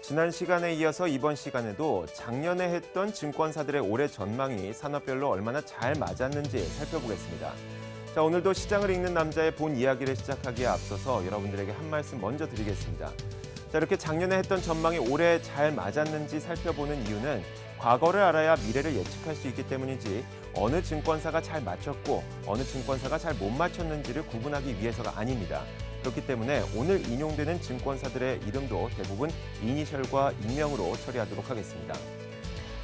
지난 시간에 이어서 이번 시간에도 작년에 했던 증권사들의 올해 전망이 산업별로 얼마나 잘 맞았는지 살펴보겠습니다. 자, 오늘도 시장을 읽는 남자의 본 이야기를 시작하기에 앞서서 여러분들에게 한 말씀 먼저 드리겠습니다. 자, 이렇게 작년에 했던 전망이 올해 잘 맞았는지 살펴보는 이유는 과거를 알아야 미래를 예측할 수 있기 때문이지 어느 증권사가 잘 맞췄고 어느 증권사가 잘 못 맞췄는지를 구분하기 위해서가 아닙니다. 그렇기 때문에 오늘 인용되는 증권사들의 이름도 대부분 이니셜과 익명으로 처리하도록 하겠습니다.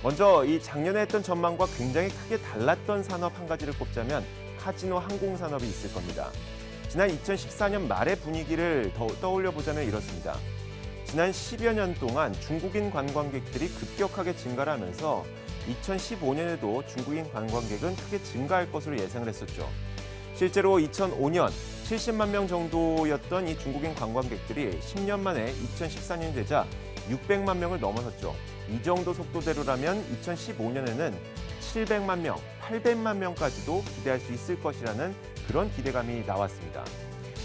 먼저 이 작년에 했던 전망과 굉장히 크게 달랐던 산업 한 가지를 꼽자면 카지노 항공산업이 있을 겁니다. 지난 2014년 말의 분위기를 떠올려 보자면 이렇습니다. 지난 10여 년 동안 중국인 관광객들이 급격하게 증가를 하면서 2015년에도 중국인 관광객은 크게 증가할 것으로 예상을 했었죠. 실제로 2005년 70만 명 정도였던 이 중국인 관광객들이 10년 만에 2014년 되자 600만 명을 넘어섰죠. 이 정도 속도대로라면 2015년에는 700만 명, 800만 명까지도 기대할 수 있을 것이라는 그런 기대감이 나왔습니다.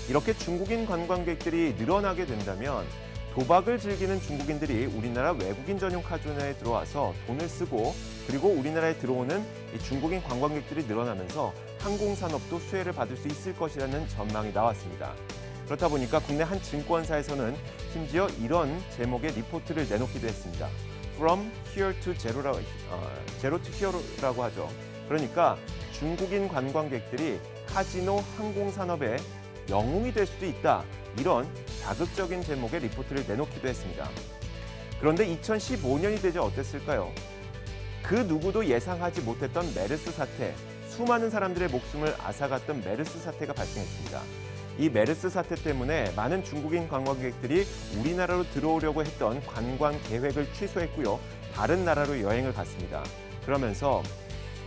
이렇게 중국인 관광객들이 늘어나게 된다면 도박을 즐기는 중국인들이 우리나라 외국인 전용 카지노에 들어와서 돈을 쓰고 그리고 우리나라에 들어오는 이 중국인 관광객들이 늘어나면서 항공산업도 수혜를 받을 수 있을 것이라는 전망이 나왔습니다. 그렇다 보니까 국내 한 증권사에서는 심지어 이런 제목의 리포트를 내놓기도 했습니다. From Here to Zero라고, Zero to Hero라고 하죠. 그러니까 중국인 관광객들이 카지노 항공산업의 영웅이 될 수도 있다. 이런 자극적인 제목의 리포트를 내놓기도 했습니다. 그런데 2015년이 되자 어땠을까요? 그 누구도 예상하지 못했던 메르스 사태, 수많은 사람들의 목숨을 앗아갔던 메르스 사태가 발생했습니다. 이 메르스 사태 때문에 많은 중국인 관광객들이 우리나라로 들어오려고 했던 관광 계획을 취소했고요. 다른 나라로 여행을 갔습니다. 그러면서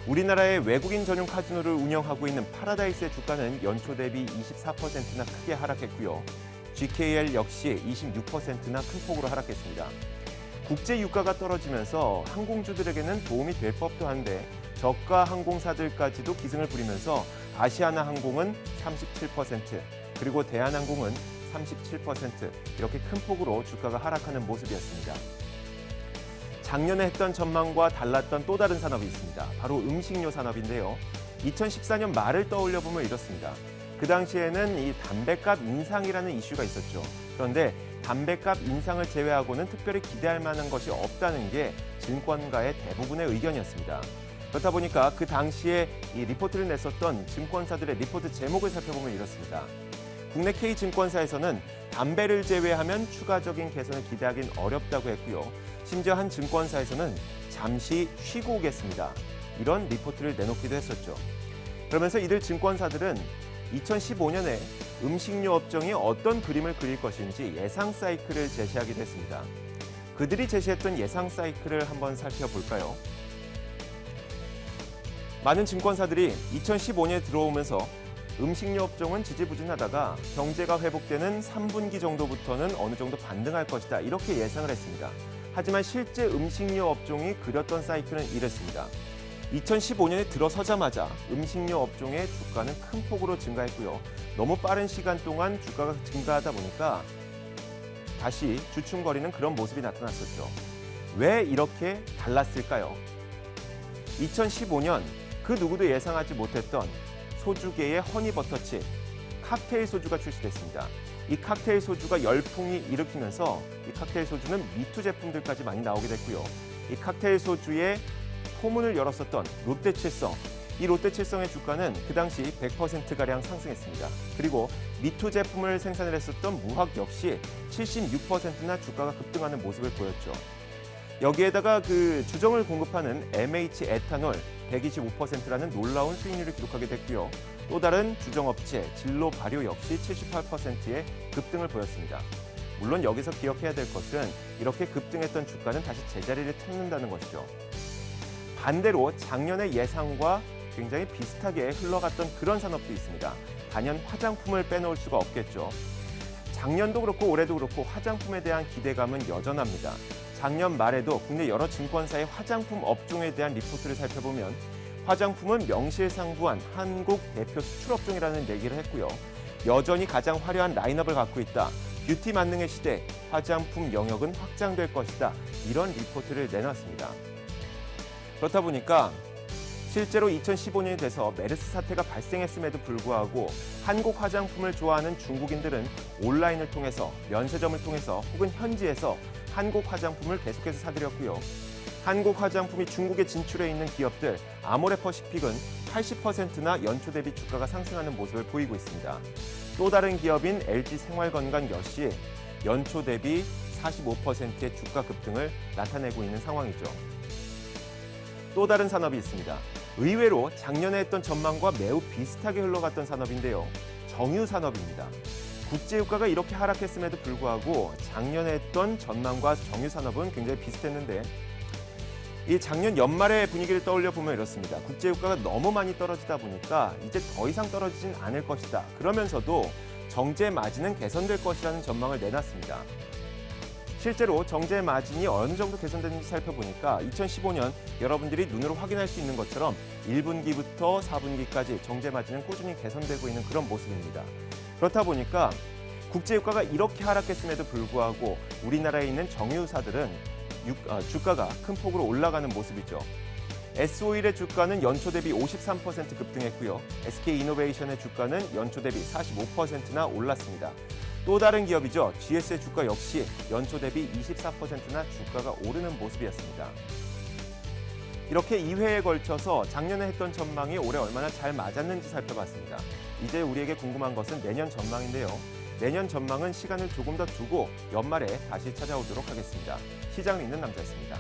우리나라의 외국인 전용 카지노를 운영하고 있는 파라다이스의 주가는 연초 대비 24%나 크게 하락했고요. GKL 역시 26%나 큰 폭으로 하락했습니다. 국제 유가가 떨어지면서 항공주들에게는 도움이 될 법도 한데 저가 항공사들까지도 기승을 부리면서 아시아나 항공은 37%, 그리고 대한항공은 37% 이렇게 큰 폭으로 주가가 하락하는 모습이었습니다. 작년에 했던 전망과 달랐던 또 다른 산업이 있습니다. 바로 음식료 산업인데요. 2014년 말을 떠올려 보면 이렇습니다. 그 당시에는 이 담뱃값 인상이라는 이슈가 있었죠. 그런데 담뱃값 인상을 제외하고는 특별히 기대할 만한 것이 없다는 게 증권가의 대부분의 의견이었습니다. 그렇다 보니까 그 당시에 이 리포트를 냈었던 증권사들의 리포트 제목을 살펴보면 이렇습니다. 국내 K증권사에서는 담배를 제외하면 추가적인 개선을 기대하기는 어렵다고 했고요. 심지어 한 증권사에서는 잠시 쉬고 오겠습니다. 이런 리포트를 내놓기도 했었죠. 그러면서 이들 증권사들은 2015년에 음식료 업종이 어떤 그림을 그릴 것인지 예상 사이클을 제시하기도 했습니다. 그들이 제시했던 예상 사이클을 한번 살펴볼까요? 많은 증권사들이 2015년에 들어오면서 음식료 업종은 지지부진하다가 경제가 회복되는 3분기 정도부터는 어느 정도 반등할 것이다. 이렇게 예상을 했습니다. 하지만 실제 음식료 업종이 그렸던 사이클은 이랬습니다. 2015년에 들어서자마자 음식료 업종의 주가는 큰 폭으로 증가했고요. 너무 빠른 시간 동안 주가가 증가하다 보니까 다시 주춤거리는 그런 모습이 나타났었죠. 왜 이렇게 달랐을까요? 2015년 그 누구도 예상하지 못했던 소주계의 허니버터칩, 칵테일 소주가 출시됐습니다. 이 칵테일 소주가 열풍이 일으키면서 이 칵테일 소주는 미투 제품들까지 많이 나오게 됐고요. 이 칵테일 소주의 포문을 열었었던 롯데칠성, 이 롯데칠성의 주가는 그 당시 100%가량 상승했습니다. 그리고 미투 제품을 생산을 했었던 무학 역시 76%나 주가가 급등하는 모습을 보였죠. 여기에다가 그 주정을 공급하는 MH 에탄올 125%라는 놀라운 수익률을 기록하게 됐고요. 또 다른 주정업체 진로 발효 역시 78%의 급등을 보였습니다. 물론 여기서 기억해야 될 것은 이렇게 급등했던 주가는 다시 제자리를 찾는다는 것이죠. 반대로 작년의 예상과 굉장히 비슷하게 흘러갔던 그런 산업도 있습니다. 단연 화장품을 빼놓을 수가 없겠죠. 작년도 그렇고 올해도 그렇고 화장품에 대한 기대감은 여전합니다. 작년 말에도 국내 여러 증권사의 화장품 업종에 대한 리포트를 살펴보면 화장품은 명실상부한 한국 대표 수출 업종이라는 얘기를 했고요. 여전히 가장 화려한 라인업을 갖고 있다. 뷰티 만능의 시대, 화장품 영역은 확장될 것이다. 이런 리포트를 내놨습니다. 그렇다 보니까 실제로 2015년이 돼서 메르스 사태가 발생했음에도 불구하고 한국 화장품을 좋아하는 중국인들은 온라인을 통해서, 면세점을 통해서 혹은 현지에서 한국 화장품을 계속해서 사들였고요. 한국 화장품이 중국에 진출해 있는 기업들 아모레퍼시픽은 80%나 연초 대비 주가가 상승하는 모습을 보이고 있습니다. 또 다른 기업인 LG생활건강 역시 연초 대비 45%의 주가 급등을 나타내고 있는 상황이죠. 또 다른 산업이 있습니다. 의외로 작년에 했던 전망과 매우 비슷하게 흘러갔던 산업인데요. 정유 산업입니다. 국제유가가 이렇게 하락했음에도 불구하고 작년에 했던 전망과 정유 산업은 굉장히 비슷했는데 이 작년 연말의 분위기를 떠올려 보면 이렇습니다. 국제유가가 너무 많이 떨어지다 보니까 이제 더 이상 떨어지진 않을 것이다. 그러면서도 정제 마진은 개선될 것이라는 전망을 내놨습니다. 실제로 정제 마진이 어느 정도 개선되는지 살펴보니까 2015년 여러분들이 눈으로 확인할 수 있는 것처럼 1분기부터 4분기까지 정제 마진은 꾸준히 개선되고 있는 그런 모습입니다. 그렇다 보니까 국제유가가 이렇게 하락했음에도 불구하고 우리나라에 있는 정유사들은 주가가 큰 폭으로 올라가는 모습이죠. S-오일의 주가는 연초 대비 53% 급등했고요. SK이노베이션의 주가는 연초 대비 45%나 올랐습니다. 또 다른 기업이죠. GS의 주가 역시 연초 대비 24%나 주가가 오르는 모습이었습니다. 이렇게 2회에 걸쳐서 작년에 했던 전망이 올해 얼마나 잘 맞았는지 살펴봤습니다. 이제 우리에게 궁금한 것은 내년 전망인데요. 내년 전망은 시간을 조금 더 두고 연말에 다시 찾아오도록 하겠습니다. 시장을 읽는 남자였습니다.